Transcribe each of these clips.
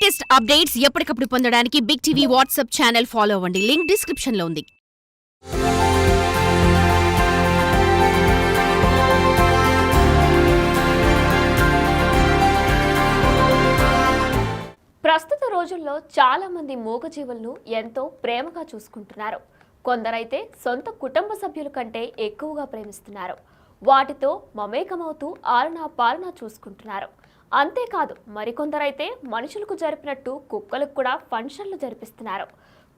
Latest updates ఎప్పటికప్పుడు పొందడానికి big TV WhatsApp channel follow అవ్వండి. లింక్ డిస్క్రిప్షన్ లో ఉంది. ప్రస్తుత రోజుల్లో చాలా మంది మూగజీవులను ఎంతో ప్రేమగా చూసుకుంటున్నారు. కొందరైతే సొంత కుటుంబ సభ్యుల కంటే ఎక్కువగా ప్రేమిస్తున్నారు. వాటితో మమేకమవుతూ ఆలనా పాలనా చూసుకుంటున్నారు. అంతేకాదు మరికొందరైతే మనుషులకు జరిపినట్టు కుక్కలకు కూడా ఫంక్షన్లు జరిపిస్తున్నారు.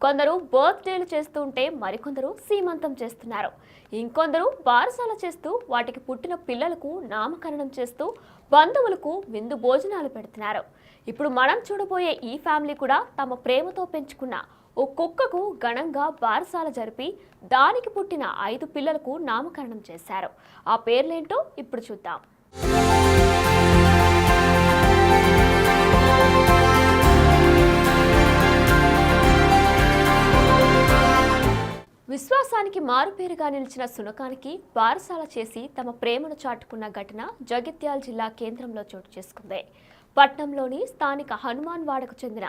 కొందరు బర్త్డేలు చేస్తుంటే మరికొందరు సీమంతం చేస్తున్నారు. ఇంకొందరు బారసాల చేస్తూ వాటికి పుట్టిన పిల్లలకు నామకరణం చేస్తూ బంధువులకు విందు భోజనాలు పెడుతున్నారు. ఇప్పుడు మనం చూడబోయే ఈ ఫ్యామిలీ కూడా తమ ప్రేమతో పెంచుకున్న ఓ కుక్కకు ఘనంగా బారసాల జరిపి దానికి పుట్టిన 5 పిల్లలకు నామకరణం చేశారు. ఆ పేర్లేంటో ఇప్పుడు చూద్దాం. విశ్వాసానికి మారుపేరుగా నిలిచిన సునకానికి బారసాల చేసి తమ ప్రేమను చాటుకున్న ఘటన జగిత్యాల జిల్లా కేంద్రంలో చోటు చేసుకుంది. పట్నంలోని స్థానిక హనుమాన్ వాడకు చెందిన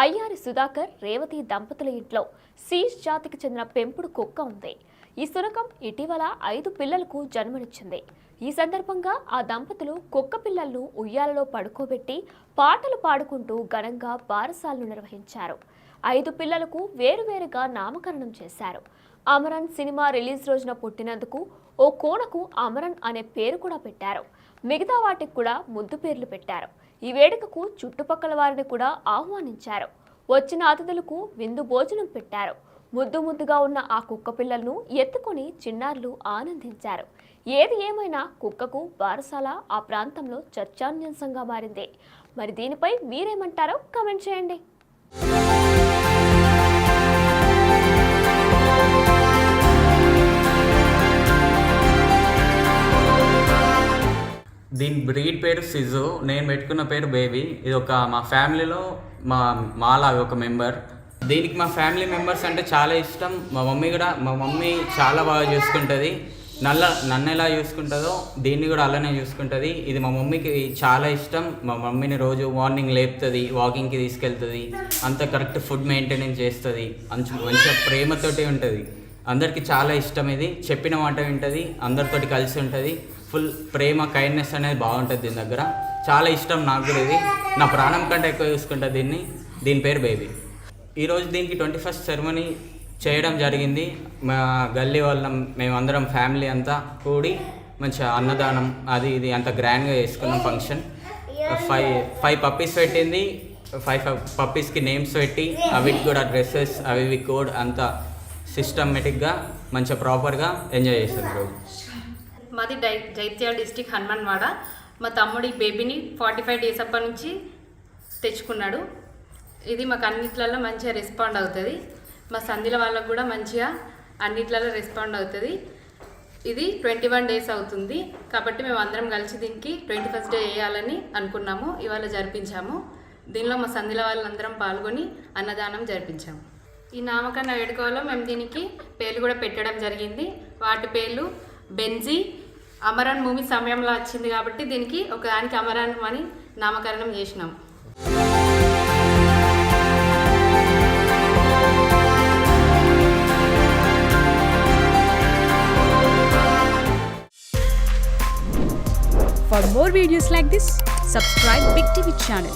అయ్యారి సుధాకర్, రేవతి దంపతుల ఇంట్లో సీజ్ జాతికి చెందిన పెంపుడు కుక్క ఉంది. ఈ సునకం ఇటీవల 5 పిల్లలకు జన్మనిచ్చింది. ఈ సందర్భంగా ఆ దంపతులు కుక్క పిల్లలను ఉయ్యాలలో పడుకోబెట్టి పాటలు పాడుకుంటూ ఘనంగా బారసాలను నిర్వహించారు. 5 పిల్లలకు వేరువేరుగా నామకరణం చేశారు. అమరన్ సినిమా రిలీజ్ రోజున పుట్టినందుకు ఓ కోనకు అమరన్ అనే పేరు కూడా పెట్టారు. మిగతా వాటికి కూడా ముద్దు పేర్లు పెట్టారు. ఈ వేడుకకు చుట్టుపక్కల వారిని కూడా ఆహ్వానించారు. వచ్చిన అతిథులకు విందు భోజనం పెట్టారు. ముద్దు ముద్దుగా ఉన్న ఆ కుక్క పిల్లలను ఎత్తుకొని చిన్నారులు ఆనందించారు. ఏది ఏమైనా కుక్కకు బారసాల ఆ ప్రాంతంలో చర్చాన్యాంశంగా మారింది. మరి దీనిపై మీరేమంటారో కామెంట్ చేయండి. దీని బ్రీడ్ పేరు సిజు, నేను పెట్టుకున్న పేరు బేబీ. ఇది ఒక మా ఫ్యామిలీలో మాలాగా ఒక మెంబర్. దీనికి మా ఫ్యామిలీ మెంబర్స్ అంటే చాలా ఇష్టం. మా మమ్మీ చాలా బాగా చూసుకుంటుంది. నన్ను ఎలా చూసుకుంటుందో దీన్ని కూడా అలానే చూసుకుంటుంది. ఇది మా మమ్మీకి చాలా ఇష్టం. మా మమ్మీని రోజు మార్నింగ్ లేపుతుంది, వాకింగ్కి తీసుకెళ్తుంది, అంత కరెక్ట్ ఫుడ్ మెయింటెనెన్స్ చేస్తుంది, మంచిగా ప్రేమతోటి ఉంటుంది. అందరికీ చాలా ఇష్టం. ఇది చెప్పిన మాట వింటుంది, అందరితోటి కలిసి ఉంటుంది. ఫుల్ ప్రేమ, కైండ్నెస్ అనేది బాగుంటుంది దీని దగ్గర. చాలా ఇష్టం నాకు కూడా. ఇది నా ప్రాణం కంటే ఎక్కువ చూసుకుంటుంది దీన్ని. దీని పేరు బేబీ. ఈరోజు దీనికి 21st సెరమనీ చేయడం జరిగింది. మా గల్లీ వాళ్ళం మేమందరం ఫ్యామిలీ అంతా కూడి మంచిగా అన్నదానం అది ఇది అంత గ్రాండ్గా చేసుకున్నాం ఫంక్షన్. 5 పప్పీస్ పెట్టింది. 5 పప్పీస్కి నేమ్స్ పెట్టి అవికి కూడా డ్రెస్సెస్ అవి కోడ్ అంతా సిస్టమేటిక్గా మంచిగా ప్రాపర్గా ఎంజాయ్ చేశారు రోజు. మాది జైత్యాల డిస్టిక్ హనుమాన్ వాడ. మా తమ్ముడి బేబీని 45 డేస్ అప్పటి నుంచి తెచ్చుకున్నాడు. ఇది మాకు అన్నిట్లలో మంచిగా రెస్పాండ్ అవుతుంది. మా సంధిల వాళ్ళకు కూడా మంచిగా అన్నిట్లలో రెస్పాండ్ అవుతుంది. ఇది 21 డేస్ అవుతుంది కాబట్టి మేము అందరం కలిసి దీనికి 21st డే వేయాలని అనుకున్నాము. ఇవాళ జరిపించాము. దీనిలో మా సంధిల వాళ్ళందరం పాల్గొని అన్నదానం జరిపించాము. ఈ నామకరణ వేడుకలో మేము దీనికి పేర్లు కూడా పెట్టడం జరిగింది. వాటి పేర్లు బెంజీ, అమరన్ మూవీ సమయంలో వచ్చింది కాబట్టి దీనికి ఒకదానికి అమరన్ అని నామకరణం చేసినాం. For more videos like this, subscribe Big TV channel.